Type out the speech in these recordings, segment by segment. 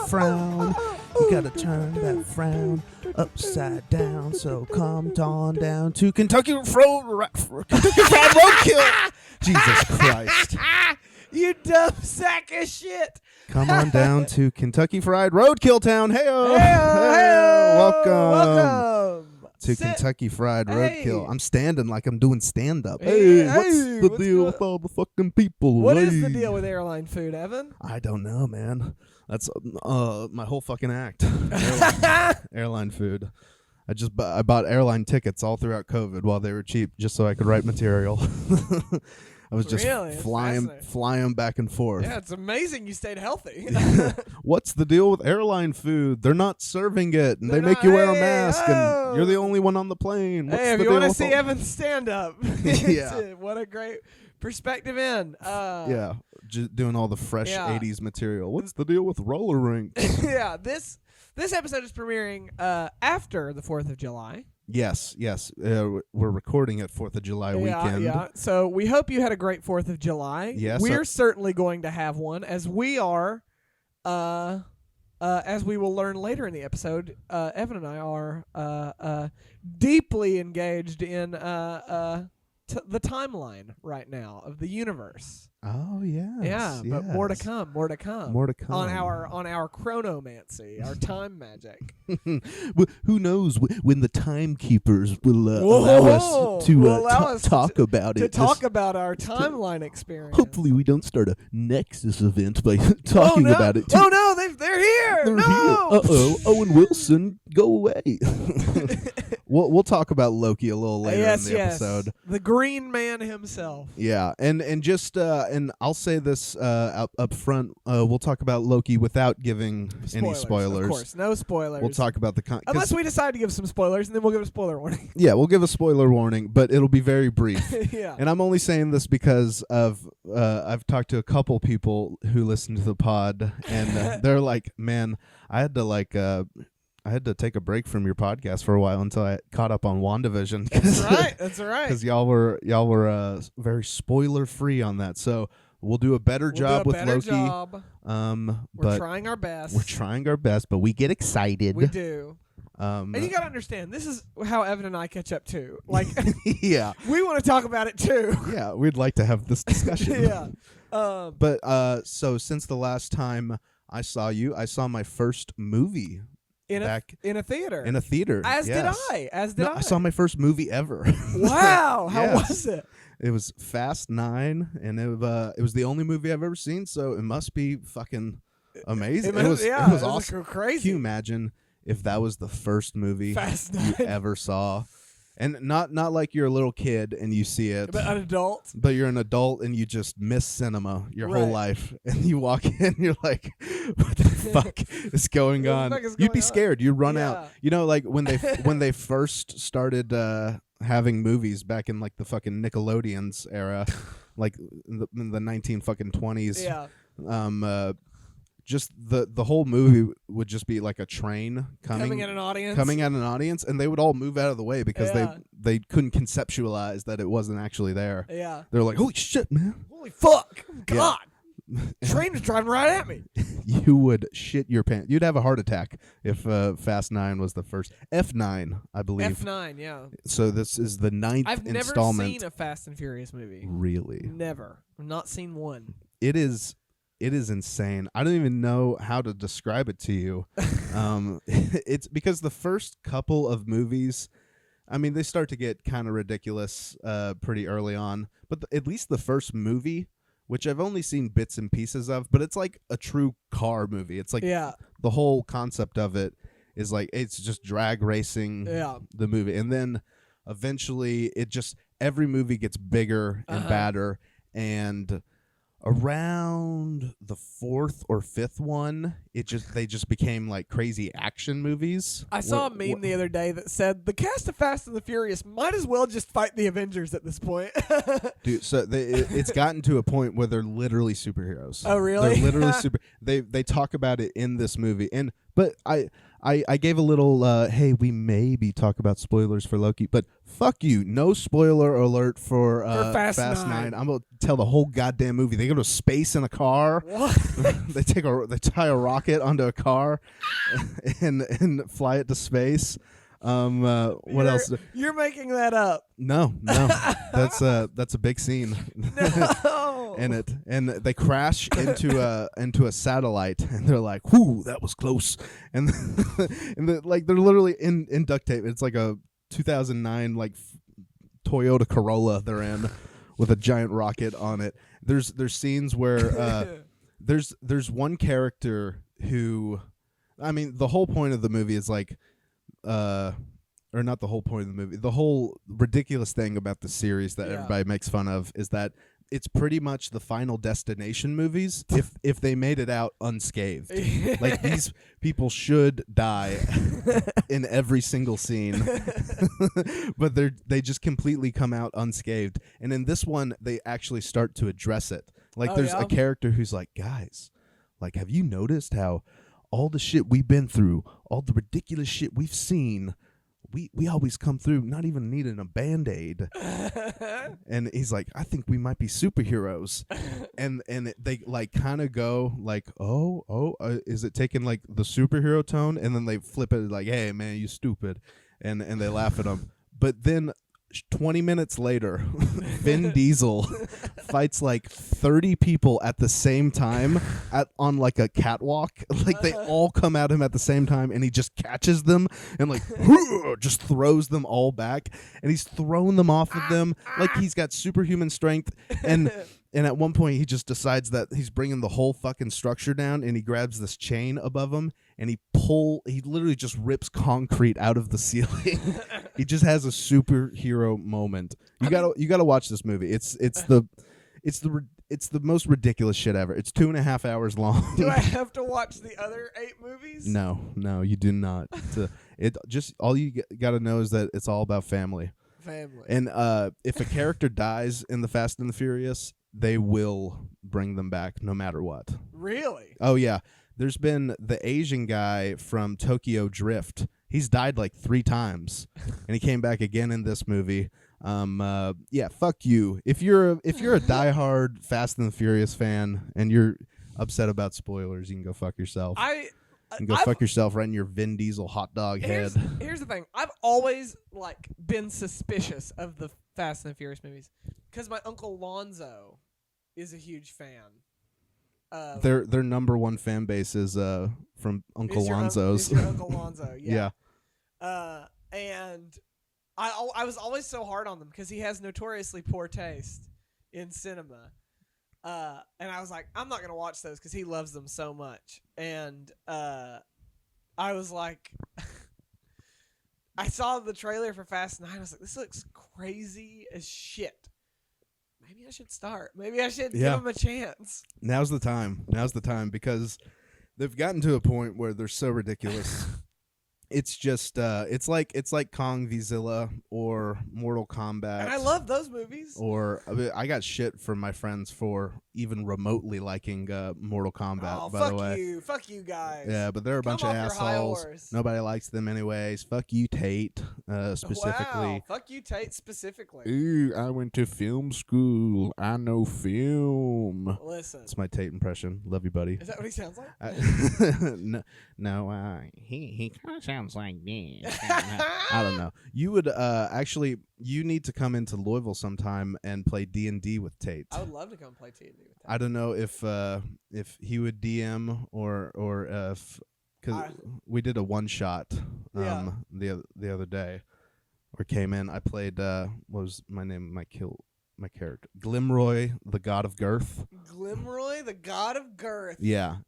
frown. You gotta turn that frown upside down. So come on down to Kentucky Fried Roadkill. Jesus Christ. You dumb sack of shit. Come on down to Kentucky Fried Roadkill Town. Hey-o. Welcome to Kentucky Fried Roadkill. I'm standing like I'm doing stand-up. Hey, what's the deal with all the fucking people? What is the deal with airline food, Evan? I don't know, man. That's my whole fucking act. Airline food. I bought airline tickets all throughout COVID while they were cheap, just so I could write material. I was just flying back and forth. Yeah, it's amazing you stayed healthy. What's the deal with airline food? They're not serving it, and they make you wear a mask, and you're the only one on the plane. What's if you want to see Evan stand up, yeah, what a great perspective in. Yeah, just doing all the fresh 80s material. What's the deal with roller rinks? Yeah, this episode is premiering after the 4th of July. Yes. We're recording it 4th of July weekend. Yeah. So we hope you had a great 4th of July. Yes. We're certainly going to have one, as we are, as we will learn later in the episode, Evan and I are deeply engaged in the timeline right now of the universe. Oh, yes. Yeah, but more to come. More to come. On our chronomancy, our time magic. Who knows when the timekeepers will allow us to talk about it. To talk about our timeline experience. Hopefully we don't start a Nexus event by talking about it. Oh, no, they're here. They're no. here. Uh-oh. Owen Wilson, go away. We'll talk about Loki a little later in the episode. The Green Man himself. Yeah, and just and I'll say this up front. We'll talk about Loki without giving any spoilers. Of course, no spoilers. We'll talk about unless we decide to give some spoilers, and then we'll give a spoiler warning. Yeah, we'll give a spoiler warning, but it'll be very brief. Yeah. And I'm only saying this because of I've talked to a couple people who listen to the pod, and they're like, "Man, I had to take a break from your podcast for a while until I caught up on WandaVision." That's right. Because y'all were very spoiler free on that. So we'll do a better job with Loki. We're trying our best. We're trying our best, but we get excited. We do. And you gotta understand, this is how Evan and I catch up too. Like, yeah, we want to talk about it too. Yeah, we'd like to have this discussion. Yeah. But so since the last time I saw you, I saw my first movie. In a theater. As did I. I saw my first movie ever. Wow. How was it? It was Fast 9, and it was the only movie I've ever seen, so it must be fucking amazing. It was awesome. Crazy. Can you imagine if that was the first movie you ever saw? And not like you're a little kid and you see it. But an adult. But you're an adult and you just miss cinema your whole life. And you walk in and you're like, what the fuck is going on? You'd be scared. You'd run out. You know, like when they first started having movies back in like the fucking Nickelodeon's era, like in the 1920s. Yeah. Just the whole movie would just be like a train coming at an audience, and they would all move out of the way because they couldn't conceptualize that it wasn't actually there. Yeah, they're like, holy shit, man, holy fuck, God, train was driving right at me. You would shit your pants. You'd have a heart attack if Fast 9 was the first. F9, I believe. F9, yeah. So this is the 9th installment. I've never seen a Fast and Furious movie. Really? Never. I've not seen one. It is insane. I don't even know how to describe it to you. It's because the first couple of movies, I mean, they start to get kind of ridiculous pretty early on. But at least the first movie, which I've only seen bits and pieces of, but it's like a true car movie. It's like the whole concept of it is like it's just drag racing the movie. And then eventually every movie gets bigger and badder, and around the 4th or 5th one, they just became like crazy action movies. I saw a meme the other day that said the cast of Fast and the Furious might as well just fight the Avengers at this point. Dude, so it's gotten to a point where they're literally superheroes. Oh, really? They're literally They talk about it in this movie, But I gave a little, hey, we maybe talk about spoilers for Loki, but fuck you. No spoiler alert for Fast 9. I'm going to tell the whole goddamn movie. They go to space in a car. What? they tie a rocket onto a car and fly it to space. What else? You're making that up. No. That's a big scene. No. in it, and they crash into a satellite, and they're like, "Whoo, that was close!" And they're literally in duct tape. It's like a 2009 Toyota Corolla they're in with a giant rocket on it. There's scenes where there's one character who, I mean, the whole point of the movie is like, or not the whole point of the movie. The whole ridiculous thing about the series that everybody makes fun of is that it's pretty much the Final Destination movies if they made it out unscathed. Like, these people should die in every single scene, but they just completely come out unscathed. And in this one, they actually start to address it. Like, there's a character who's like, guys, like, have you noticed how all the shit we've been through, all the ridiculous shit we've seen, we always come through not even needing a Band-Aid. And he's like, I think we might be superheroes. and they like kind of go like, is it taking like the superhero tone? And then they flip it like, hey man, you stupid. And they laugh at him. But then 20 minutes later, Vin Diesel fights like 30 people at the same time on like a catwalk. Like, they all come at him at the same time, and he just catches them and like just throws them all back, and he's throwing them off of them like he's got superhuman strength. And at one point, he just decides that he's bringing the whole fucking structure down, and he grabs this chain above him, and he literally just rips concrete out of the ceiling. He just has a superhero moment. You gotta watch this movie. It's the most ridiculous shit ever. It's 2.5 hours long. Do I have to watch the other 8 movies? No, you do not. It just, all you gotta know is that it's all about family. And if a character dies in the Fast and the Furious, they will bring them back no matter what. Really? Oh yeah. There's been the Asian guy from Tokyo Drift. He's died like 3 times, and he came back again in this movie. Yeah, fuck you. If you're a diehard Fast and the Furious fan and you're upset about spoilers, you can go fuck yourself. You can go fuck yourself right in your Vin Diesel hot dog head. Here's the thing. I've always been suspicious of the Fast and the Furious movies because my Uncle Lonzo is a huge fan. Their number one fan base is from Uncle Lonzo's. Is your Uncle Lonzo, yeah. And I was always so hard on them because he has notoriously poor taste in cinema. And I was like, I'm not going to watch those because he loves them so much. And I was like, I saw the trailer for Fast 9. I was like, this looks crazy as shit. Maybe I should start. Maybe I should give him a chance. Now's the time because they've gotten to a point where they're so ridiculous. It's just it's like Kong v Zilla or Mortal Kombat. And I love those movies. Or I got shit from my friends for even remotely liking Mortal Kombat. By the way, fuck you guys. Yeah, but they're a bunch of assholes. Nobody likes them anyways. Fuck you, Tate. Specifically. Wow, fuck you, Tate. Specifically. Ooh, I went to film school. I know film. Listen, it's my Tate impression. Love you, buddy. Is that what he sounds like? No. He kind of sounds like me. I don't know. You would actually. You need to come into Louisville sometime and play D&D with Tate. I would love to come play D&D with Tate. I don't know if he would DM or if, because we did a one shot the other day, or came in. I played what was my name? My character Glimroy, the God of Girth. Glimroy, the God of Girth. Yeah,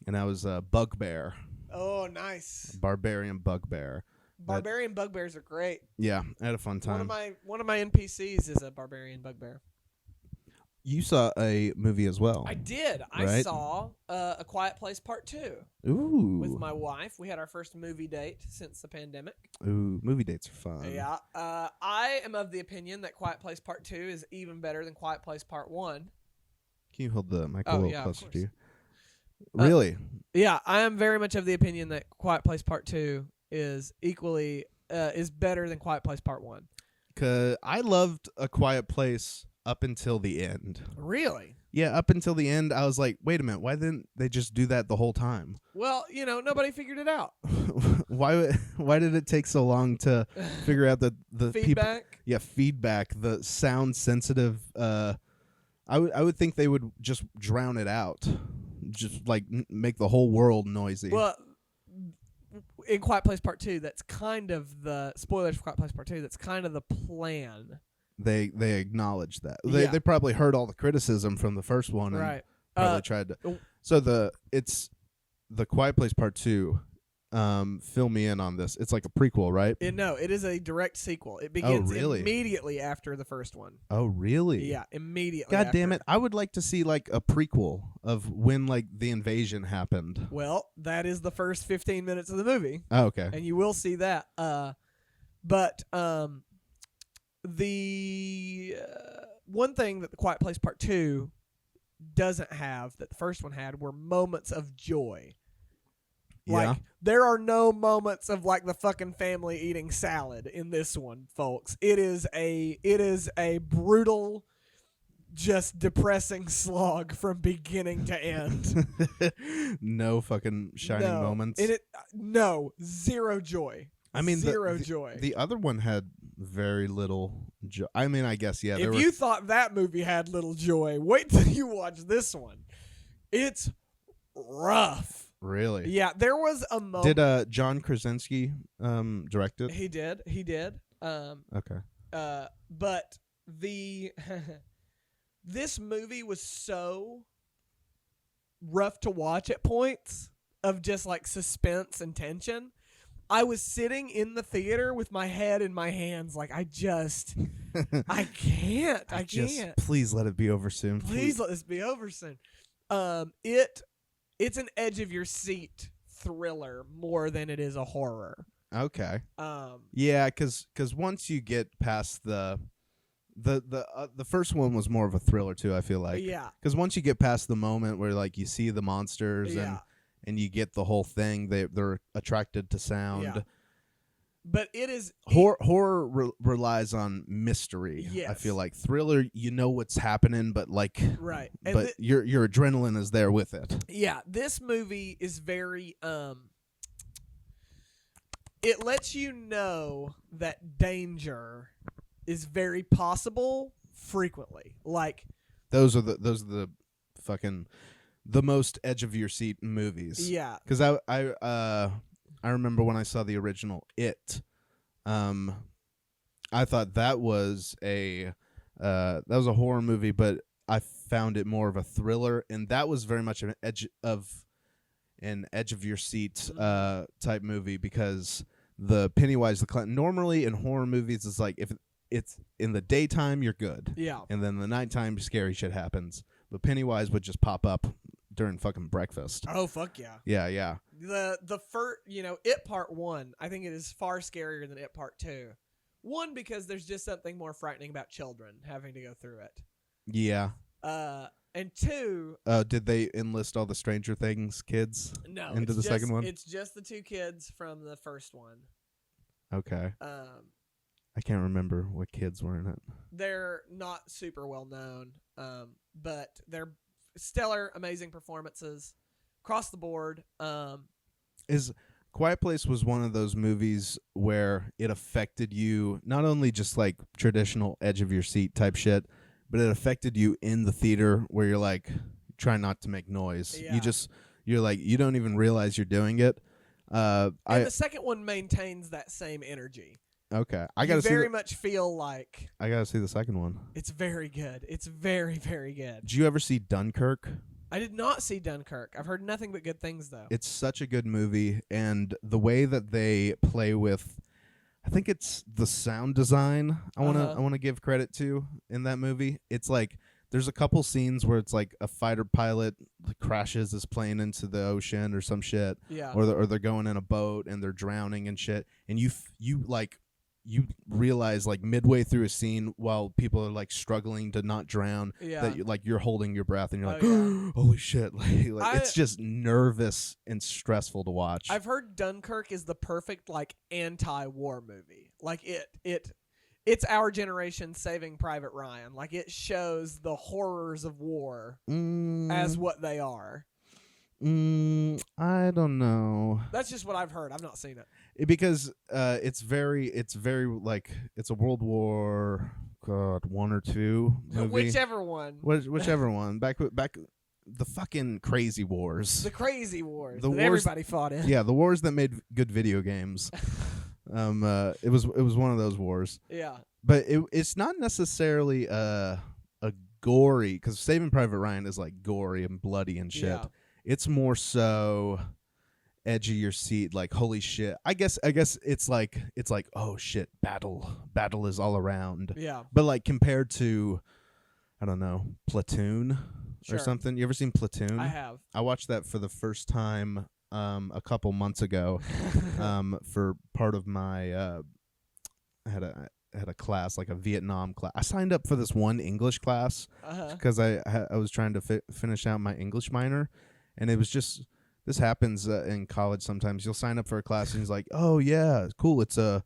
and I was Bugbear. Oh, nice. Barbarian Bugbear. Barbarian bugbears are great. Yeah, I had a fun time. One of my NPCs is a barbarian bugbear. You saw a movie as well. I did. Right? I saw A Quiet Place Part 2. Ooh. With my wife. We had our first movie date since the pandemic. Ooh, movie dates are fun. Yeah. I am of the opinion that Quiet Place Part 2 is even better than Quiet Place Part 1. Can you hold the mic a little closer to you? Really? Yeah, I am very much of the opinion that Quiet Place Part 2 is equally is better than Quiet Place Part 1. Cause I loved A Quiet Place up until the end. Really? Yeah, up until the end, I was like, wait a minute, why didn't they just do that the whole time? Well, nobody figured it out. Why did it take so long to figure out the Feedback? Feedback, the sound sensitive. I would think they would just drown it out, just like make the whole world noisy. Well, in Quiet Place Part 2, that's kind of the spoilers for Quiet Place Part 2. That's kind of the plan. They acknowledged that. Yeah. They probably heard all the criticism from the first one and Right. probably tried to. So it's the Quiet Place Part 2. Fill me in on this. It's like a prequel, right? No, it is a direct sequel. It begins really? immediately after the first one. Oh, really? Yeah, immediately. God after. damn it! I would like to see like a prequel of when like the invasion happened. Well, that is the first 15 minutes of the movie. Oh, okay. And you will see that. But the one thing that the Quiet Place Part 2 doesn't have that the first one had were moments of joy. Like, there are no moments of like the fucking family eating salad in this one, folks. It is a brutal, just depressing slog from beginning to end. No fucking shining moments. No, zero joy. I mean, zero joy. The other one had very little joy. I mean, I guess, yeah. If you thought that movie had little joy, wait till you watch this one. It's rough. Really? Yeah, there was a moment. Did John Krasinski direct it? He did. Okay. But this movie was so rough to watch at points of just like suspense and tension. I was sitting in the theater with my head in my hands, like I can't. I can't. Please let it be over soon. Please let this be over soon. It's an edge of your seat thriller more than it is a horror. Okay. Yeah, because once you get past the first one was more of a thriller too, I feel like. Yeah. Because once you get past the moment where like you see the monsters and you get the whole thing, they're attracted to sound. Yeah. But it is horror relies on mystery. Yes. I feel like thriller, you know what's happening, but like right. But your adrenaline is there with it. Yeah, this movie is very it lets you know that danger is very possible frequently. Like those are the fucking the most edge of your seat movies. Yeah. Cuz I remember when I saw the original It, I thought that was a horror movie, but I found it more of a thriller, and that was very much an edge of your seat type movie because the Pennywise the Clown. Normally in horror movies, it's like if it's in the daytime, you're good, and then the nighttime scary shit happens. But Pennywise would just pop up during fucking breakfast. Oh fuck yeah. Yeah. The first, It Part 1, I think it is far scarier than It Part 2. One, because there's just something more frightening about children having to go through it. Yeah. And two, did they enlist all the Stranger Things kids into the second one? It's just the two kids from the first one. Okay. I can't remember what kids were in it. They're not super well known, but they're stellar, amazing performances across the board. Is Quiet Place was one of those movies where it affected you, not only just like traditional edge of your seat type shit, but it affected you in the theater where you're like trying not to make noise. Yeah. You're like you don't even realize you're doing it. And the second one maintains that same energy. Okay, I gotta see the second one. It's very good. It's very, very good. Did you ever see Dunkirk? I did not see Dunkirk. I've heard nothing but good things though. It's such a good movie, and the way that they play with, I think it's the sound design. I wanna give credit to in that movie. It's like there's a couple scenes where it's like a fighter pilot crashes his plane into the ocean or some shit. Yeah. Or they're going in a boat and they're drowning and shit, and you you realize like midway through a scene while people are like struggling to not drown that you're holding your breath and you're like, holy shit, like it's just nervous and stressful to watch. I've heard Dunkirk is the perfect like anti-war movie. Like it's our generation Saving Private Ryan. Like it shows the horrors of war as what they are. I don't know. That's just what I've heard. I've not seen it. Because it's very like it's a World War one or two movie. Whichever one. Whichever one. Back the fucking crazy wars. The crazy wars the that wars, everybody fought in. Yeah, the wars that made good video games. It was one of those wars. Yeah. But it's not necessarily a gory, because Saving Private Ryan is like gory and bloody and shit. Yeah. It's more so edge of your seat, like holy shit. I guess it's like oh shit, battle is all around. Yeah. But like compared to, I don't know, Platoon or something. You ever seen Platoon? I have. I watched that for the first time a couple months ago for part of my I had a class, like a Vietnam class. I signed up for this one English class because I was trying to finish out my English minor, and it was just, this happens in college sometimes. You'll sign up for a class and it's like, oh yeah, cool, it's a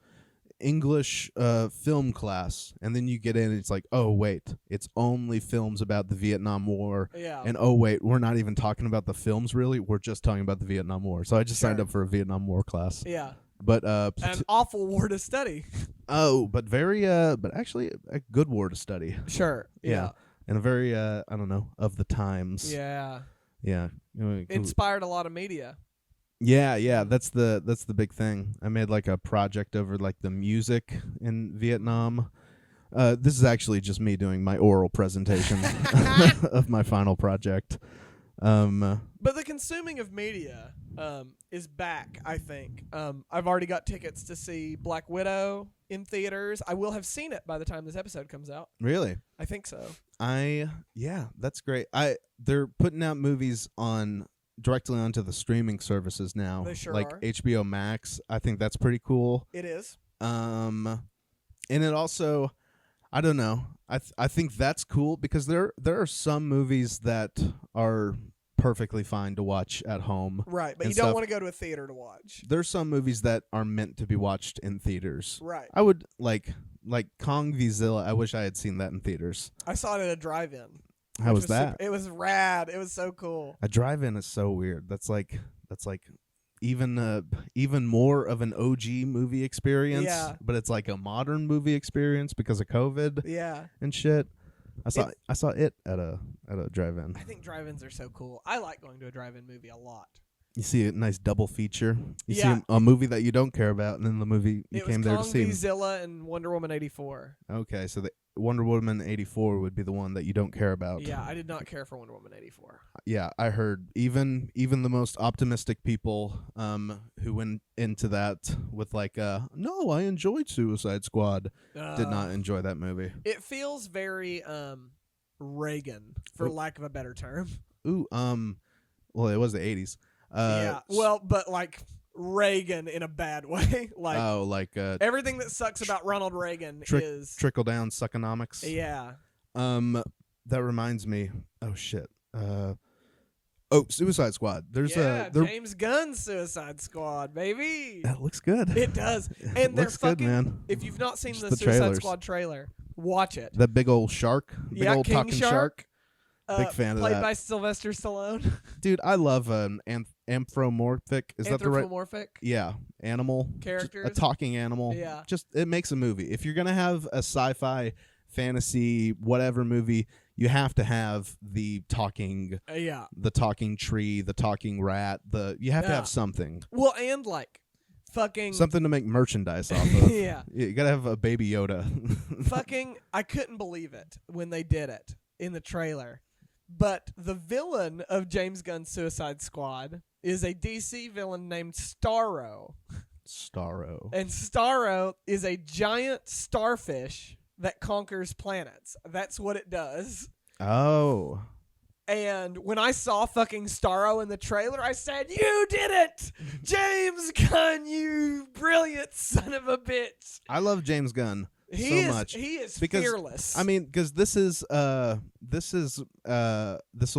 English film class, and then you get in and it's like, oh wait, it's only films about the Vietnam War. Yeah. And oh wait, we're not even talking about the films really, we're just talking about the Vietnam War. So I just signed up for a Vietnam War class. Yeah. But an awful war to study. Oh, but but actually a good war to study. Sure. Yeah. And a very I don't know, of the times. Yeah. Yeah. Inspired a lot of media. Yeah, that's the big thing. I made like a project over like the music in Vietnam. This is actually just me doing my oral presentation of my final project. But the consuming of media is back, I think. I've already got tickets to see Black Widow in theaters. I will have seen it by the time this episode comes out. Really? I think so. Yeah, that's great. They're putting out movies directly onto the streaming services now. They sure like are. HBO Max. I think that's pretty cool. It is. And it also, I don't know. I think that's cool because there are some movies that are perfectly fine to watch at home. Right, but you don't want to go to a theater to watch. There's some movies that are meant to be watched in theaters. Right. I would like Kong v Zilla. I wish I had seen that in theaters. I saw it at a drive-in. How was that? It was rad. It was so cool. A drive-in is so weird. That's like even more of an OG movie experience. Yeah. But it's like a modern movie experience because of COVID. Yeah. And shit. I saw it at a drive-in. I think drive-ins are so cool. I like going to a drive-in movie a lot. You see a nice double feature. You see a movie that you don't care about, and then the movie you came there to see. It was Kong v Zilla and Wonder Woman 84. Okay, so the Wonder Woman 84 would be the one that you don't care about. Yeah, I did not care for Wonder Woman 84. Yeah, I heard even the most optimistic people who went into that with like no, I enjoyed Suicide Squad, did not enjoy that movie. It feels very Reagan, for lack of a better term. Ooh, well, it was the 80s. Yeah, well, but like Reagan in a bad way. Like everything that sucks about Ronald Reagan is trickle down suckonomics. Yeah. That reminds me. Oh shit. Suicide Squad. There's James Gunn's Suicide Squad, baby. That looks good. It does. And they're looks good, man. If you've not seen Just the Suicide trailers. Squad trailer, watch it. That big old shark. Big old King talking shark. Big fan of that. Played by Sylvester Stallone. Dude, I love anthropomorphic. Is that the right? Anthropomorphic? Yeah, animal Characters. A talking animal. Yeah. Just it makes a movie. If you're gonna have a sci-fi, fantasy, whatever movie, you have to have the talking. The talking tree, the talking rat. You have to have something. Well, and like fucking something to make merchandise off of. Yeah. You gotta have a Baby Yoda. Fucking, I couldn't believe it when they did it in the trailer. But the villain of James Gunn's Suicide Squad is a DC villain named Starro. Starro. And Starro is a giant starfish that conquers planets. That's what it does. Oh. And when I saw fucking Starro in the trailer, I said, "You did it, James Gunn! You brilliant son of a bitch!" I love James Gunn much. He is because, fearless. I mean, because this will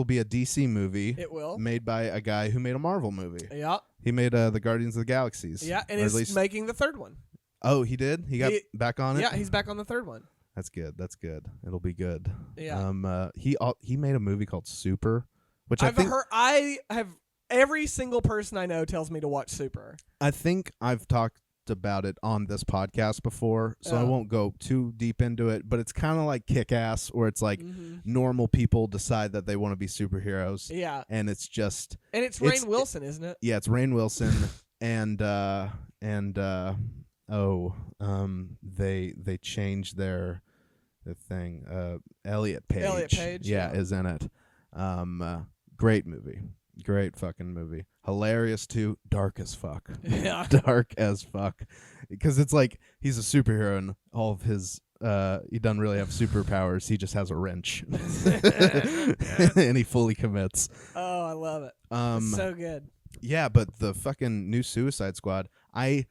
be a DC movie. It will. Made by a guy who made a Marvel movie. Yeah. He made the Guardians of the Galaxies. Yeah, and or he's at least, making the third one. Oh, he did. He got back on it. Yeah, he's back on the third one. That's good. That's good. It'll be good. Yeah. He made a movie called Super, which I have every single person I know tells me to watch Super. I think I've talked about it on this podcast before, so I won't go too deep into it, but it's kind of like Kick-Ass, where it's like normal people decide that they want to be superheroes. Yeah. And it's just it's Rainn Wilson, isn't it? Yeah, it's Rainn Wilson and they changed the thing. Elliot Page. Elliot Page, yeah. is in it. Great movie. Great fucking movie. Hilarious too. Dark as fuck. Yeah. Dark as fuck. Because it's like he's a superhero and all of his he doesn't really have superpowers. He just has a wrench. And he fully commits. Oh, I love it. It's so good. Yeah, but the fucking new Suicide Squad, I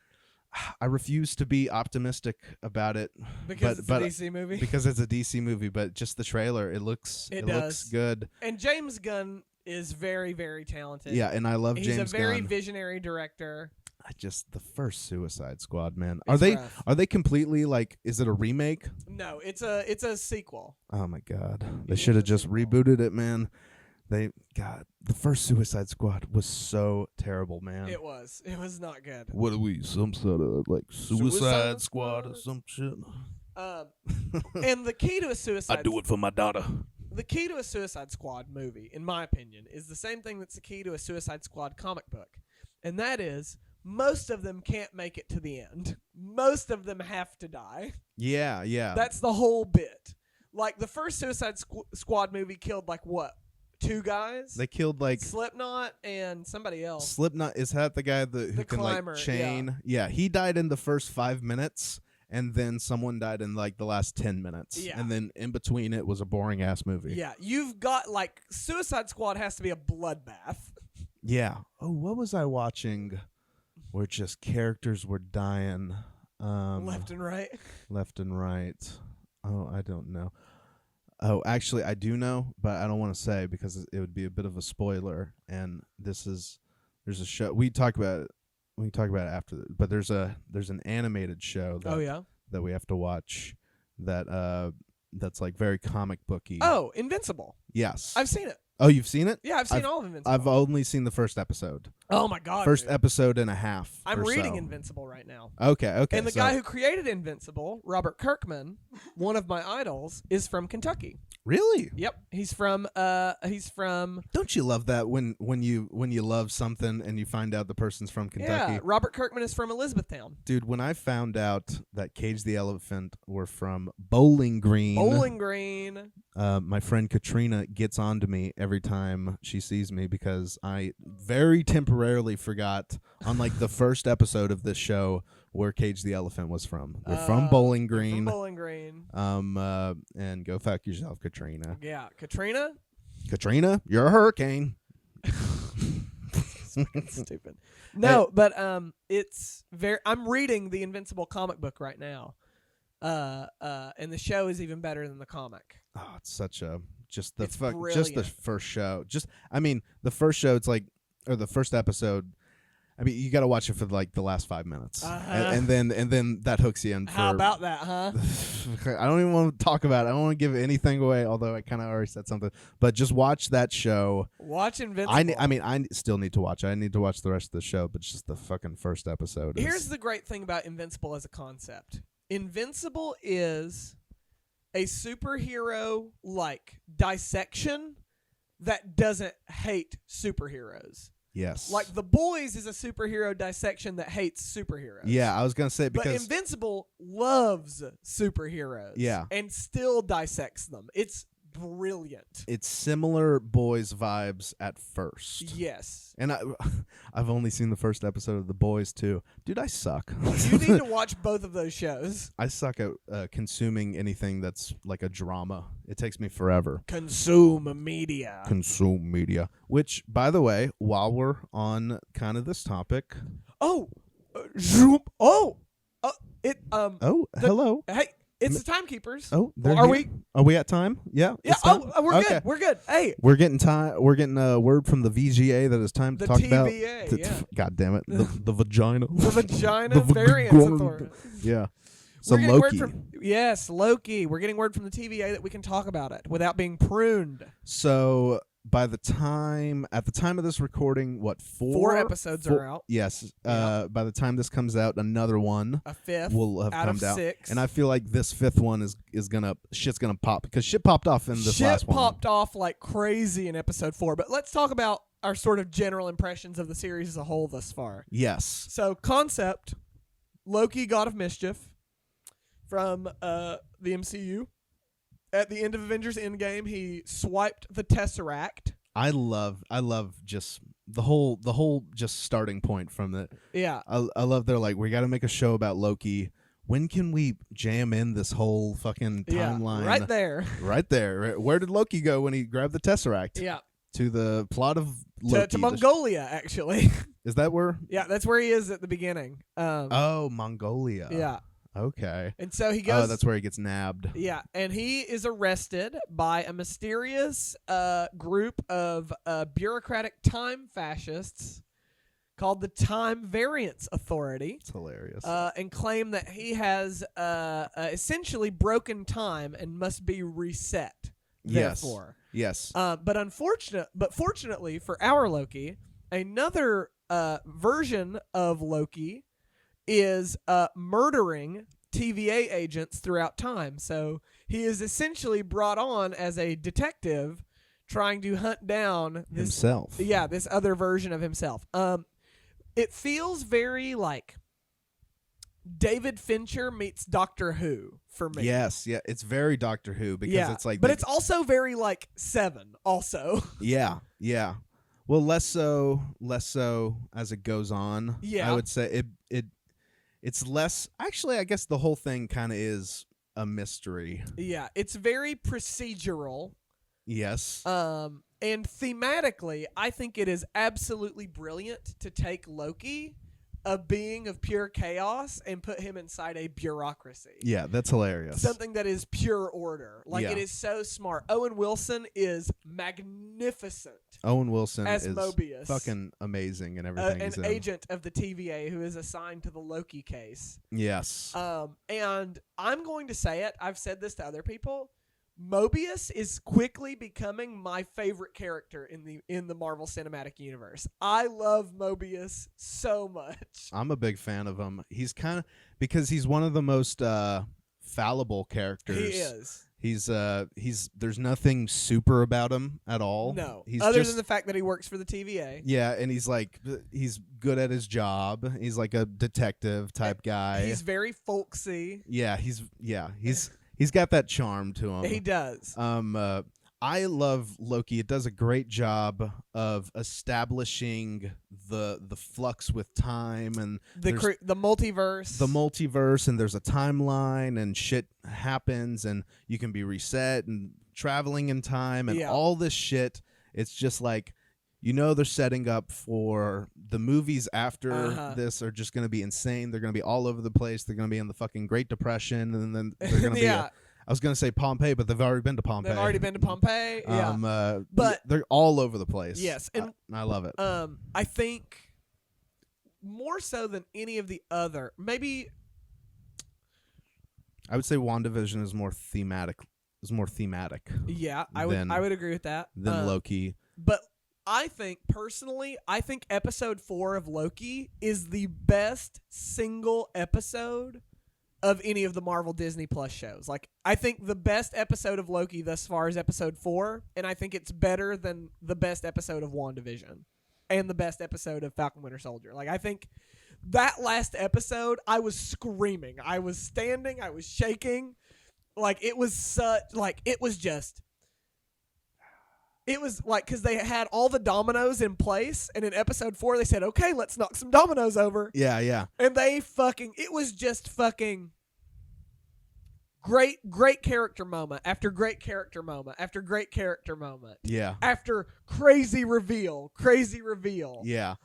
refuse to be optimistic about it because it's a DC movie. Because it's a DC movie, but just the trailer, it looks good. And James Gunn is very, very talented. Yeah, and I love James Gunn. He's a very visionary director. The first Suicide Squad, man. Rough. Are they completely like? Is it a remake? No, it's a sequel. Oh my god, they should have just rebooted it, man. The first Suicide Squad was so terrible, man. It was not good. What are we? Some sort of like Suicide Squad or some shit? And the key to a Suicide. I do it for my daughter. The key to a Suicide Squad movie, in my opinion, is the same thing that's the key to a Suicide Squad comic book, and that is most of them can't make it to the end. Most of them have to die. Yeah. That's the whole bit. Like the first Suicide Squad movie killed like what? 2 guys? They killed like Slipknot and somebody else. Slipknot, is that the guy who can climber, like chain? Yeah, he died in the first 5 minutes, and then someone died in like the last 10 minutes. Yeah. And then in between it was a boring ass movie. Yeah, you've got like Suicide Squad has to be a bloodbath. Yeah. Oh, what was I watching where just characters were dying? Left and right. Left and right. Oh, I don't know. Oh, actually, I do know, but I don't want to say because it would be a bit of a spoiler. And there's a show we talk about it. We can talk about it after, but there's an animated show that we have to watch that's like very comic booky. Oh, Invincible. Yes, I've seen it. Oh, you've seen it? Yeah, I've seen all of Invincible. I've only seen the first episode. Oh my god. First dude. episode and a half. I'm or reading so. Invincible right now. Okay. And the guy who created Invincible, Robert Kirkman, one of my idols, is from Kentucky. Really? Yep. He's from Don't you love that when you love something and you find out the person's from Kentucky? Yeah, Robert Kirkman is from Elizabethtown. Dude, when I found out that Cage the Elephant were from Bowling Green. My friend Katrina gets on to me every time she sees me because I very temporarily forgot on like the first episode of this show where Cage the Elephant was from. They're from Bowling Green. And go fuck yourself, Katrina. Yeah, Katrina, you're a hurricane. Stupid. No, but it's very. I'm reading the Invincible comic book right now, and the show is even better than the comic. Oh, it's such a just the first show. The first show. It's like, or the first episode. I mean, you got to watch it for like the last 5 minutes, and then that hooks you in. How about that, huh? I don't even want to talk about it. I don't want to give anything away, although I kind of already said something. But just watch that show. Watch Invincible. I still need to watch it. I need to watch the rest of the show, but just the fucking first episode. Here's the great thing about Invincible as a concept. Invincible is a superhero like dissection that doesn't hate superheroes. Yes. Like The Boys is a superhero dissection that hates superheroes. Yeah, I was going to say because... But Invincible loves superheroes. Yeah. And still dissects them. It's brilliant. It's similar boys vibes at first. Yes. And I've only seen the first episode of The Boys too. Dude, I suck. You need to watch both of those shows. I suck at consuming anything that's like a drama. It takes me forever. Consume media. Consume media. Which, by the way, while we're on kind of this topic. Oh, Hello. Hey, it's the timekeepers. Oh, Are we at time? Yeah. Yeah. We're okay. Good. We're good. Hey, we're getting time. We're getting a word from the VGA that it's time to talk about. TVA, God damn it, the vagina. The vagina variance authority. Yeah. So Loki. Loki. Loki. We're getting word from the TVA that we can talk about it without being pruned. So at the time of this recording, what, four episodes are out? Yes. Yeah. By the time this comes out, another one, a fifth, will have out come of out. 6. And I feel like this fifth one shit's gonna pop because shit popped off in this last one. Shit popped off like crazy in episode 4. But let's talk about our sort of general impressions of the series as a whole thus far. Yes. So concept, Loki, God of Mischief, from the MCU. At the end of Avengers Endgame, he swiped the Tesseract. I love just the whole just starting point from it. Yeah. I love they're like, we got to make a show about Loki. When can we jam in this whole fucking timeline? Yeah, right there. Right there. Where did Loki go when he grabbed the Tesseract? Yeah. To the plot of Loki. To Mongolia, actually. Is that where? Yeah, that's where he is at the beginning. Mongolia. Yeah. Okay. And so he goes. Oh, that's where he gets nabbed. Yeah, and he is arrested by a mysterious group of bureaucratic time fascists called the Time Variance Authority. It's hilarious. And claim that he has essentially broken time and must be reset. Therefore. Yes. But fortunately for our Loki, another version of Loki is murdering TVA agents throughout time. So he is essentially brought on as a detective trying to hunt down himself. Yeah, this other version of himself. It feels very like David Fincher meets Doctor Who for me. Yes, yeah, it's very Doctor Who because it's like, but it's also very like Seven. Also, yeah. Well, less so as it goes on. Yeah, I would say it's less. Actually, I guess the whole thing kind of is a mystery. Yeah, it's very procedural. Yes. And thematically, I think it is absolutely brilliant to take Loki, a being of pure chaos, and put him inside a bureaucracy. Yeah, that's hilarious. Something that is pure order. Like, it is so smart. Owen Wilson is magnificent. Owen Wilson as is Mobius, fucking amazing and everything. An agent of the TVA who is assigned to the Loki case. Yes. And I'm going to say it. I've said this to other people. Mobius is quickly becoming my favorite character in the Marvel Cinematic Universe. I love Mobius so much. I'm a big fan of him. He's kind of because he's one of the most fallible characters. He is. He's there's nothing super about him at all. No. He's other just, than the fact that he works for the TVA. Yeah, and he's good at his job. He's like a detective type guy. He's very folksy. Yeah, he's got that charm to him. He does. I love Loki. It does a great job of establishing the flux with time and the multiverse. The multiverse, and there's a timeline, and shit happens, and you can be reset and traveling in time, and all this shit. It's just like, they're setting up for the movies after this are just going to be insane. They're going to be all over the place. They're going to be in the fucking Great Depression, and then they're going to be. I was going to say Pompeii, but they've already been to Pompeii. But they're all over the place. Yes, and I love it. I think more so than any of the other, maybe I would say WandaVision is more thematic. Yeah, I would agree with that. Than Loki. But I think personally, episode 4 of Loki is the best single episode of any of the Marvel Disney Plus shows. Like, I think the best episode of Loki thus far is episode 4, and I think it's better than the best episode of WandaVision and the best episode of Falcon Winter Soldier. Like, I think that last episode, I was screaming. I was standing. I was shaking. Like, it was just it was like, because they had all the dominoes in place, and in episode 4 they said, okay, let's knock some dominoes over. Yeah. And it was just fucking great character moment after great character moment after great character moment. Yeah. After crazy reveal. Yeah.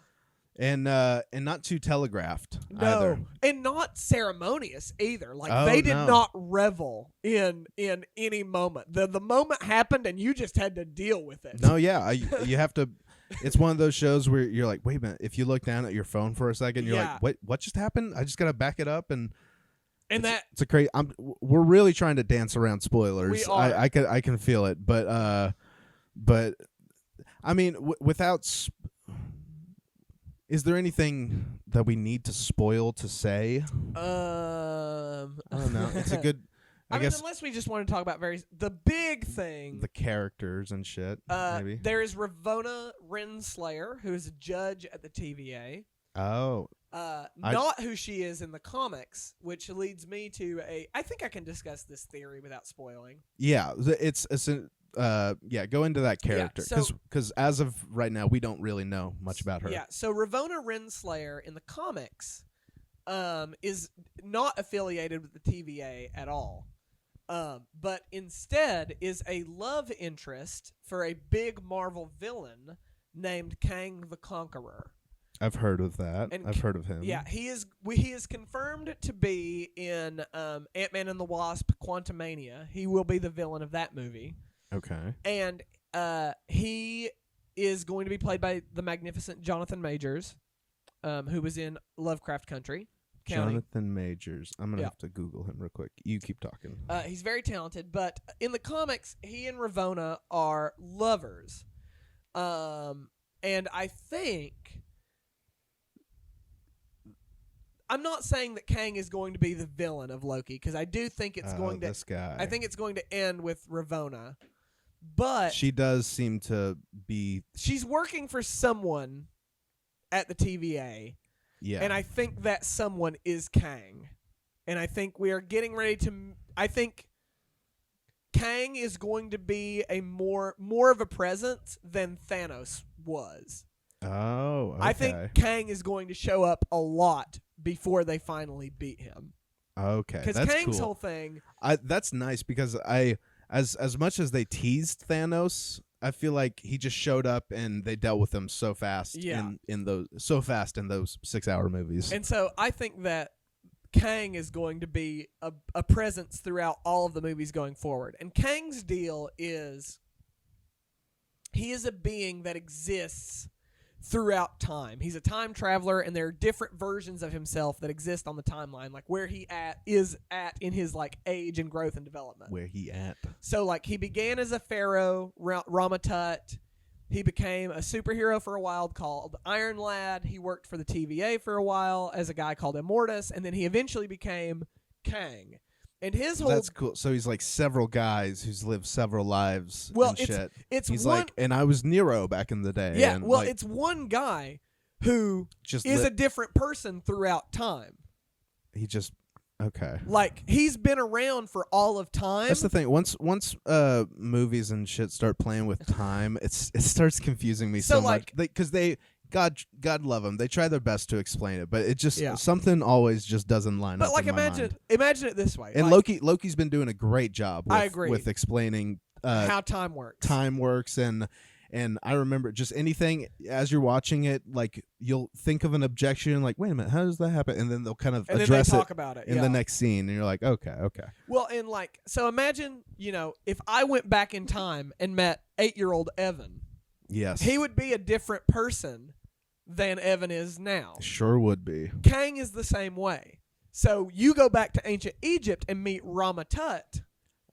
And not too telegraphed either. No. And not ceremonious either. Like, Oh, they did no. not revel in any moment. The moment happened and you just had to deal with it. No, yeah. You have to. It's one of those shows where you're like, wait a minute. If you look down at your phone for a second, you're like, wait, what just happened? I just got to back it up and it's a crazy. We're really trying to dance around spoilers. We are. I can feel it, but I mean, without. Is there anything that we need to spoil to say? I don't know. It's a good. I guess unless we just want to talk about the big thing, the characters and shit. Maybe there is Ravonna Renslayer, who is a judge at the TVA. Oh. Not who she is in the comics, which leads me to I think I can discuss this theory without spoiling. Yeah, it's go into that character because as of right now we don't really know much about her. Yeah, so Ravonna Renslayer in the comics is not affiliated with the TVA at all, but instead is a love interest for a big Marvel villain named Kang the Conqueror. I've heard of that. I've heard of him. Yeah, he is confirmed to be in Ant-Man and the Wasp: Quantumania. He will be the villain of that movie. Okay. And he is going to be played by the magnificent Jonathan Majors, who was in Lovecraft Country. Jonathan Majors. I'm going to have to Google him real quick. You keep talking. He's very talented, but in the comics, he and Ravonna are lovers. And I think... I'm not saying that Kang is going to be the villain of Loki, because I do think it's going to... This guy. I think it's going to end with Ravonna. But... She does seem to be... She's working for someone at the TVA. Yeah. And I think that someone is Kang. And I think we are getting ready to... I think Kang is going to be a more of a presence than Thanos was. Oh, okay. I think Kang is going to show up a lot before they finally beat him. Okay, because Kang's whole thing. That's nice because as much as they teased Thanos, I feel like he just showed up and they dealt with him so fast. Yeah. in those 6-hour movies. And so I think that Kang is going to be a presence throughout all of the movies going forward. And Kang's deal is he is a being that exists throughout time. He's a time traveler, and there are different versions of himself that exist on the timeline, like where he is at in his like age and growth and development. Where he at? So like he began as a pharaoh, Ramatut. He became a superhero for a while called Iron Lad. He worked for the TVA for a while as a guy called Immortus, and then he eventually became Kang. And his whole... That's cool. So he's like several guys who's lived several lives. Well, and he's one, like, and I was Nero back in the day. Yeah, and well, like, it's one guy who is a different person throughout time. He just... Okay. Like, he's been around for all of time. That's the thing. Once movies and shit start playing with time, it starts confusing me so much. Because God love them. They try their best to explain it, but it just something always just doesn't line up. But like, imagine it this way. And like, Loki's been doing a great job. I agree with explaining how time works. And I remember just anything as you're watching it, like you'll think of an objection, like, wait a minute, how does that happen? And then they'll kind of address talk about it in the next scene, and you're like, okay. Well, and like, so imagine, if I went back in time and met 8-year-old Evan, yes, he would be a different person than Evan is now. Sure would be. Kang is the same way. So you go back to ancient Egypt and meet Ramatut.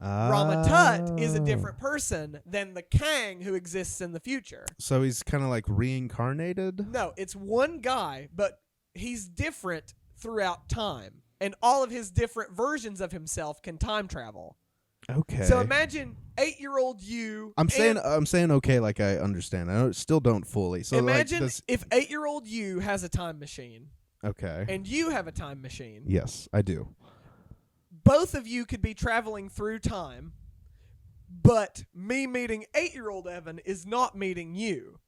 Ramatut is a different person than the Kang who exists in the future. So he's kind of like reincarnated? No, it's one guy, but he's different throughout time. And all of his different versions of himself can time travel. Okay. So imagine 8-year-old you. I'm saying okay, like I understand. I still don't fully. So imagine if 8-year-old you has a time machine. Okay. And you have a time machine. Yes, I do. Both of you could be traveling through time, But me meeting 8-year-old Evan is not meeting you.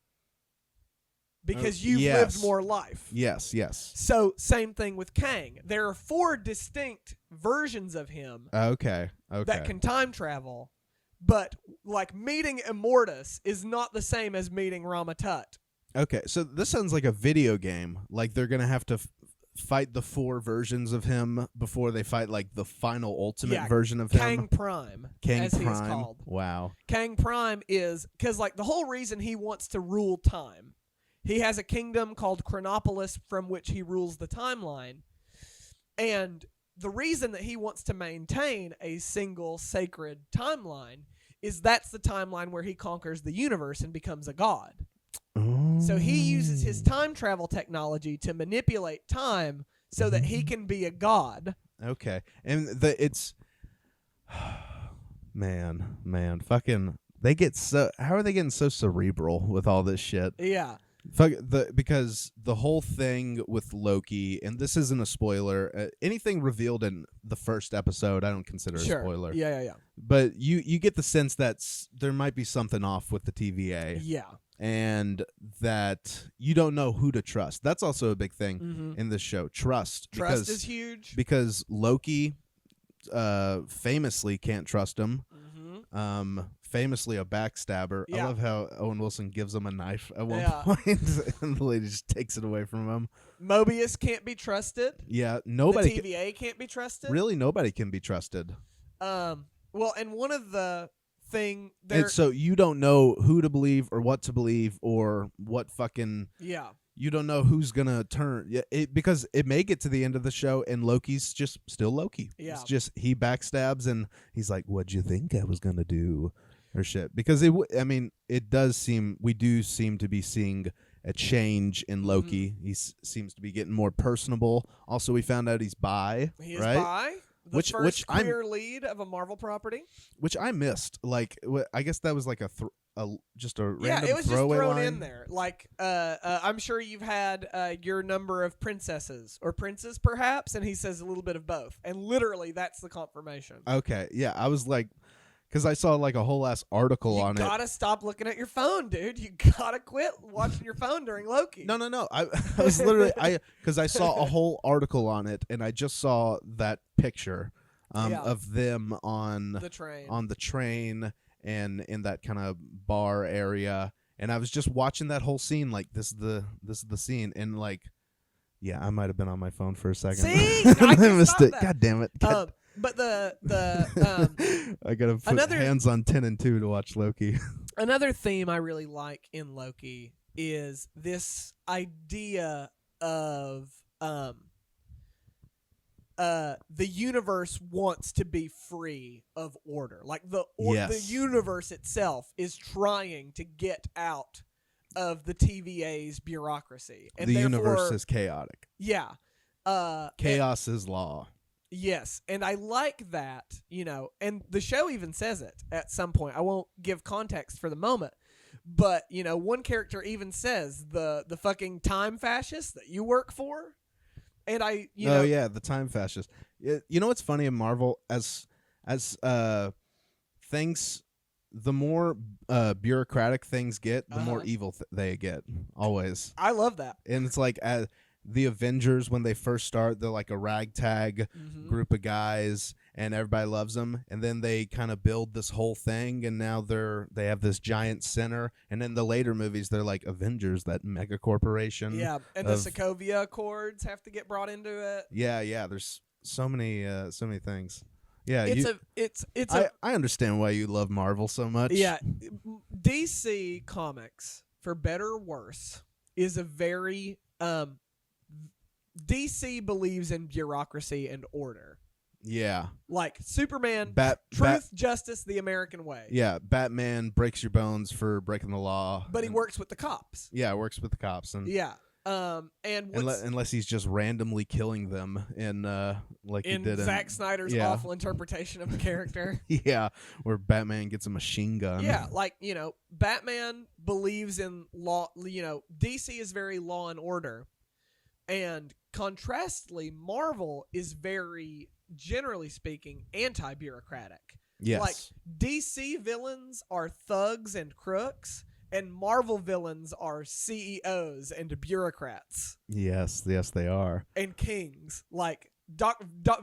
Because you've lived more life. Yes, yes. So, same thing with Kang. There are 4 distinct versions of him Okay. that can time travel, but like meeting Immortus is not the same as meeting Ramatut. Okay, so this sounds like a video game. Like they're going to have to fight the 4 versions of him before they fight like the final ultimate version of Kang him. Prime, Kang as Prime. he's called. Wow. Kang Prime is, because like the whole reason he wants to rule time, he has a kingdom called Chronopolis from which he rules the timeline. And the reason that he wants to maintain a single sacred timeline is that's the timeline where he conquers the universe and becomes a god. Oh. So he uses his time travel technology to manipulate time so that he can be a god. Okay. And it's man, fucking they get so how are they getting so cerebral with all this shit? Yeah. Because the whole thing with Loki, and this isn't a spoiler, anything revealed in the first episode, I don't consider a spoiler. Yeah. But you get the sense that there might be something off with the TVA. Yeah. And that you don't know who to trust. That's also a big thing in this show. Trust. Trust is huge. Because Loki famously can't trust him. Famously a backstabber. Yeah. I love how Owen Wilson gives him a knife at one Yeah. point, and the lady just takes it away from him. Mobius can't be trusted. Yeah, nobody. The TVA can't be trusted. Really, nobody can be trusted. Well, and one of the thing And so you don't know who to believe or what to believe or what fucking. Yeah. You don't know who's gonna turn. Yeah, because it may get to the end of the show and Loki's just still Loki. Yeah. It's just he backstabs and he's like, "What'd you think I was gonna do?" Or shit. Because it does seem we do seem to be seeing a change in Loki. He seems to be getting more personable. Also, we found out he's bi. He is right? bi. The Which first queer lead of a Marvel property. Which I missed. Like, I guess that was like just a random it was just throwaway thrown line. in there. Like, I'm sure you've had your number of princesses or princes, perhaps, and he says a little bit of both. And literally, that's the confirmation. Okay, yeah, I was like, because I saw like a whole ass article on it. You gotta stop looking at your phone, dude. You gotta quit watching your phone during Loki. No. I was literally because I saw a whole article on it, and I just saw that picture of them on the train and in that kind of bar area, and I was just watching that whole scene. Like this is the scene, and like, yeah, I might have been on my phone for a second. See, I missed it. God damn it. But I gotta put hands on 10 and 2 to watch Loki. Another theme I really like in Loki is this idea of the universe wants to be free of order. Like the universe itself is trying to get out of the TVA's bureaucracy. And the universe is chaotic. Yeah. Chaos is law. Yes, and I like that, and the show even says it at some point. I won't give context for the moment, but, one character even says the fucking time fascist that you work for, and the time fascist. You know what's funny in Marvel? As things, the more bureaucratic things get, the more evil they get, always. I love that. And it's like, the Avengers, when they first start, they're like a ragtag group of guys, and everybody loves them. And then they kind of build this whole thing, and now they have this giant center. And in the later movies, they're like Avengers, that mega corporation. Yeah, and the Sokovia Accords have to get brought into it. Yeah. There's so many things. Yeah, I understand why you love Marvel so much. Yeah, DC Comics, for better or worse, is a very DC believes in bureaucracy and order. Yeah. Like Superman, justice, the American way. Yeah, Batman breaks your bones for breaking the law. But he works with the cops. Yeah, works with the cops. And yeah. Unless he's just randomly killing them in he did Zack Snyder's awful interpretation of the character. Yeah, where Batman gets a machine gun. Yeah, Batman believes in law. DC is very law and order, and contrastly, Marvel is very, generally speaking, anti-bureaucratic. Yes. Like, DC villains are thugs and crooks, and Marvel villains are CEOs and bureaucrats. Yes, they are. And kings. Like,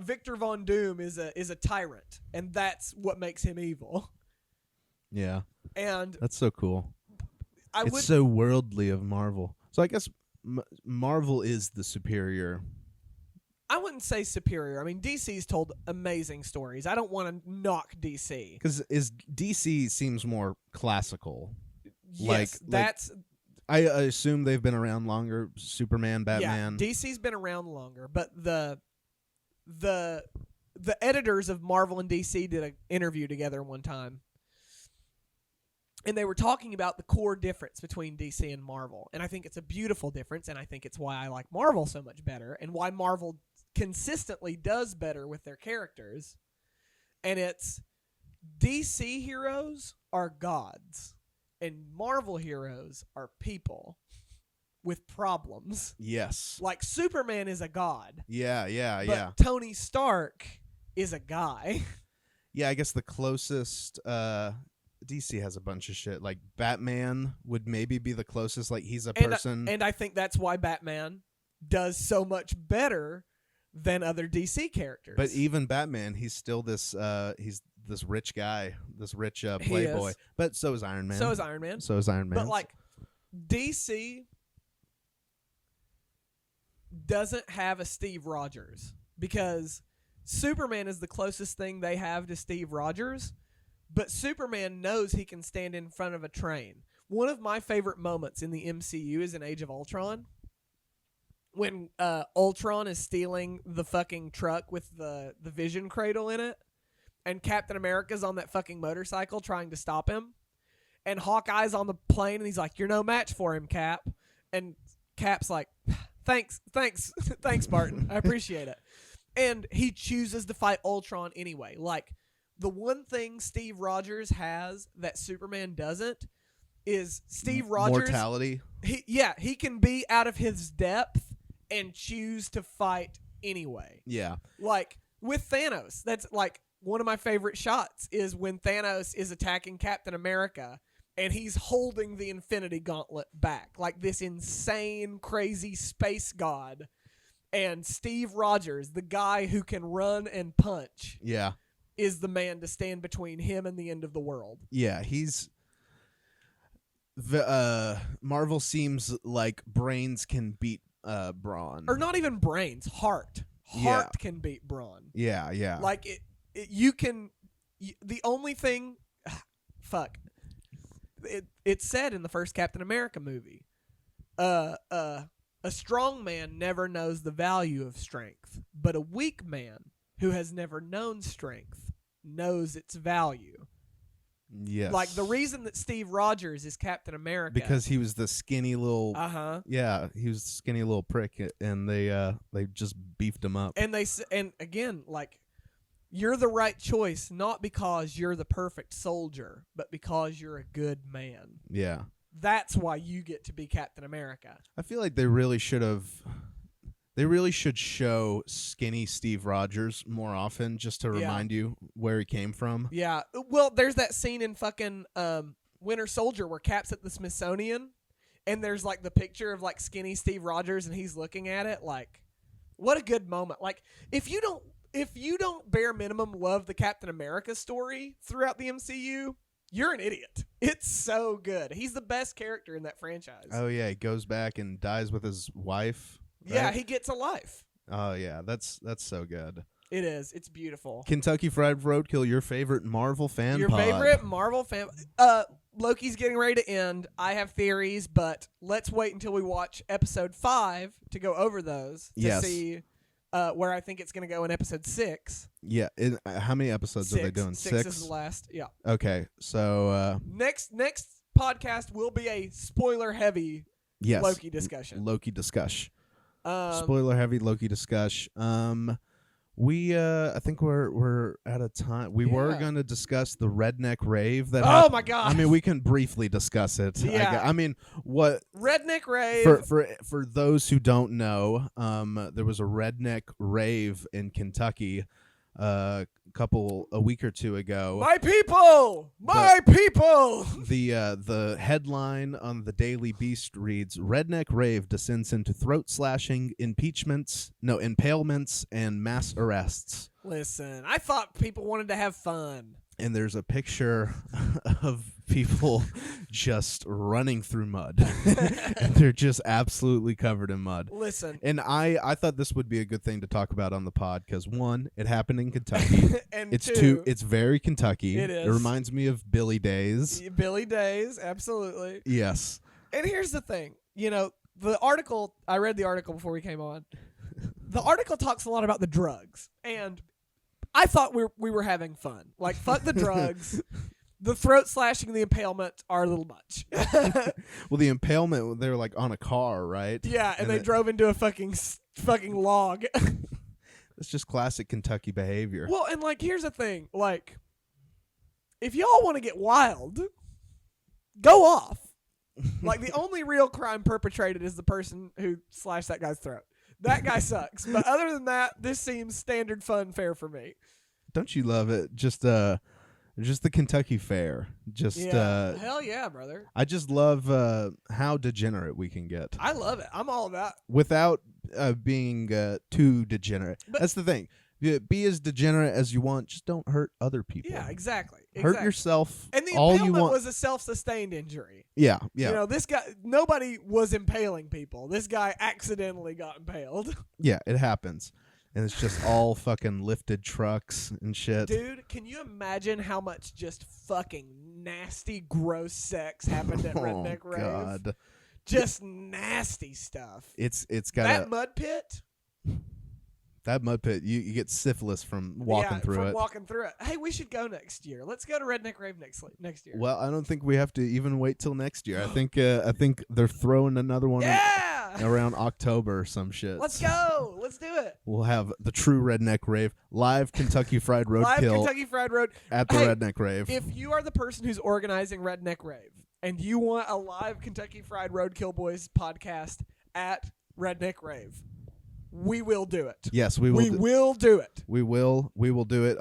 Victor Von Doom is a tyrant, and that's what makes him evil. Yeah. And that's so cool. it's so worldly of Marvel. So I guess Marvel is the superior. I wouldn't say superior. I mean, DC's told amazing stories. I don't want to knock DC. Because DC seems more classical. Yes, that's... I assume they've been around longer. Superman, Batman. Yeah, DC's been around longer, but the editors of Marvel and DC did an interview together one time. And they were talking about the core difference between DC and Marvel. And I think it's a beautiful difference, and I think it's why I like Marvel so much better, and why Marvel consistently does better with their characters. And it's DC heroes are gods, and Marvel heroes are people with problems. Yes. Like, Superman is a god. Yeah. Tony Stark is a guy. Yeah, I guess the closest... DC has a bunch of shit. Like, Batman would maybe be the closest. Like, he's a person. And I think that's why Batman does so much better than other DC characters. But even Batman, he's still this rich guy, this rich playboy. But so is Iron Man. So is Iron Man. But, like, DC doesn't have a Steve Rogers, because Superman is the closest thing they have to Steve Rogers. But Superman knows he can stand in front of a train. One of my favorite moments in the MCU is in Age of Ultron, when Ultron is stealing the fucking truck with the Vision cradle in it, and Captain America's on that fucking motorcycle trying to stop him, and Hawkeye's on the plane, and he's like, "You're no match for him, Cap." And Cap's like, thanks, Barton. I appreciate it. And he chooses to fight Ultron anyway. Like, the one thing Steve Rogers has that Superman doesn't is Steve Rogers... mortality. He can be out of his depth and choose to fight anyway. Yeah. Like, with Thanos, that's, like, one of my favorite shots is when Thanos is attacking Captain America, and he's holding the Infinity Gauntlet back. Like, this insane, crazy space god. And Steve Rogers, the guy who can run and punch... Yeah. is the man to stand between him and the end of the world. Yeah, he's... Marvel seems like brains can beat brawn. Or not even brains, heart. Heart can beat brawn. Yeah. Like, you can... the only thing... Fuck. It's said in the first Captain America movie. A strong man never knows the value of strength, but a weak man who has never known strength knows its value. Yes. Like, the reason that Steve Rogers is Captain America... because he was the skinny little... Uh-huh. Yeah, he was a skinny little prick, and they just beefed him up. And again, like, you're the right choice, not because you're the perfect soldier, but because you're a good man. Yeah. That's why you get to be Captain America. I feel like they really should have... They really should show skinny Steve Rogers more often, just to remind you where he came from. Yeah. Well, there's that scene in fucking Winter Soldier where Cap's at the Smithsonian, and there's, like, the picture of, like, skinny Steve Rogers, and he's looking at it. Like, what a good moment. Like, if you don't bare minimum love the Captain America story throughout the MCU, you're an idiot. It's so good. He's the best character in that franchise. Oh yeah, he goes back and dies with his wife. Right? Yeah, he gets a life. Oh yeah, that's so good. It is. It's beautiful. Kentucky Fried Roadkill, your favorite Marvel fan Your pod. favorite Marvel fan... Loki's getting ready to end. I have theories, but let's wait until we watch episode 5 to go over those to see where I think it's going to go in episode 6. Yeah. How many episodes are they doing? 6 is the last. Yeah. Okay. So next podcast will be a spoiler-heavy Loki discussion. Loki discussion. Spoiler heavy Loki discussion. We I think we're out of time. We were going to discuss the Redneck Rave that Oh my god. I mean, we can briefly discuss it. Yeah. I mean, what Redneck Rave for those who don't know, there was a Redneck Rave in Kentucky a week or two ago. My people, The headline on the Daily Beast reads: Redneck Rave descends into throat slashing, impalements, and mass arrests. Listen, I thought people wanted to have fun. And there's a picture of people just running through mud. And they're just absolutely covered in mud. Listen. And I thought this would be a good thing to talk about on the pod because, one, it happened in Kentucky. And it's very Kentucky. It is. It reminds me of Billy Days. Billy Days, absolutely. Yes. And here's the thing. The article, I read the article before we came on. The article talks a lot about the drugs. And I thought we were having fun. Like, fuck the drugs. The throat slashing and the impalement are a little much. Well, the impalement, they're like on a car, right? Yeah, and they drove into a fucking log. It's just classic Kentucky behavior. Well, and like, here's the thing. Like, if y'all want to get wild, go off. Like, the only real crime perpetrated is the person who slashed that guy's throat. That guy sucks. But other than that, this seems standard fun fare for me. Don't you love it? Just the Kentucky Fair. Hell yeah, brother. I just love how degenerate we can get. I love it. I'm all about without being too degenerate. But that's the thing. Be as degenerate as you want. Just don't hurt other people. Yeah, exactly. Hurt yourself. And the all you impalement want. was a self-sustained injury. Yeah. This guy, nobody was impaling people. This guy accidentally got impaled. Yeah, it happens. And it's just all fucking lifted trucks and shit. Dude, can you imagine how much just fucking nasty, gross sex happened at Redneck Rave? God. Just nasty stuff. It's got that mud pit. That mud pit, you get syphilis from walking through it. Walking through it. Hey, we should go next year. Let's go to Redneck Rave next year. Well, I don't think we have to even wait till next year. I think they're throwing another one around October or some shit. Let's go. Let's do it. We'll have the true Redneck Rave, live Kentucky Fried Roadkill. Live Kentucky Fried Road at the Redneck Rave. If you are the person who's organizing Redneck Rave and you want a live Kentucky Fried Roadkill Boys podcast at Redneck Rave, we will do it. Yes, we will. We will do it. We will do it.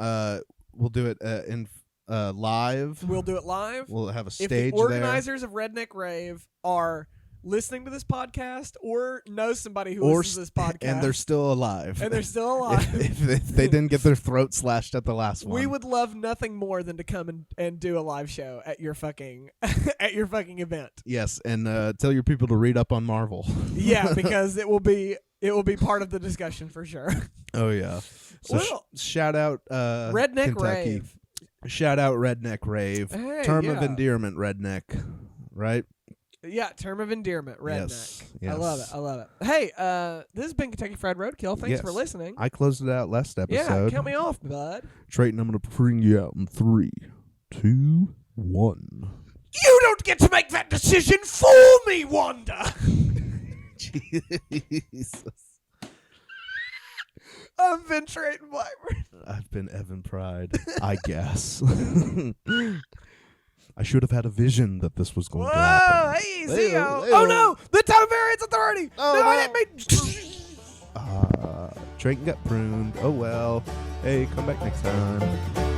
We'll do it in live. We'll do it live. We'll have a stage there. If the organizers there. of Redneck Rave are listening to this podcast or know somebody who listens to this podcast, and they're still alive, if they didn't get their throat slashed at the last one, we would love nothing more than to come and do a live show at your fucking event. Yes, and tell your people to read up on Marvel. Yeah, because it will be part of the discussion for sure. Oh yeah. So shout out Redneck Kentucky. Rave. Shout out Redneck Rave. Hey, term of endearment, redneck. Right? Yeah, term of endearment, redneck. Yes. I love it. Hey, this has been Kentucky Fried Roadkill. Thanks for listening. I closed it out last episode. Yeah, count me off, bud. Treyton, I'm going to bring you out in 3, 2, 1. You don't get to make that decision for me, Wanda. Jesus. I've been Treyton Blackburn. I've been Evan Pride, I guess. I should have had a vision that this was going to happen. Hey, Zio. Oh, no. The Time Variance Authority. Oh, no, I didn't make... Treyton got pruned. Oh, well. Hey, come back next time.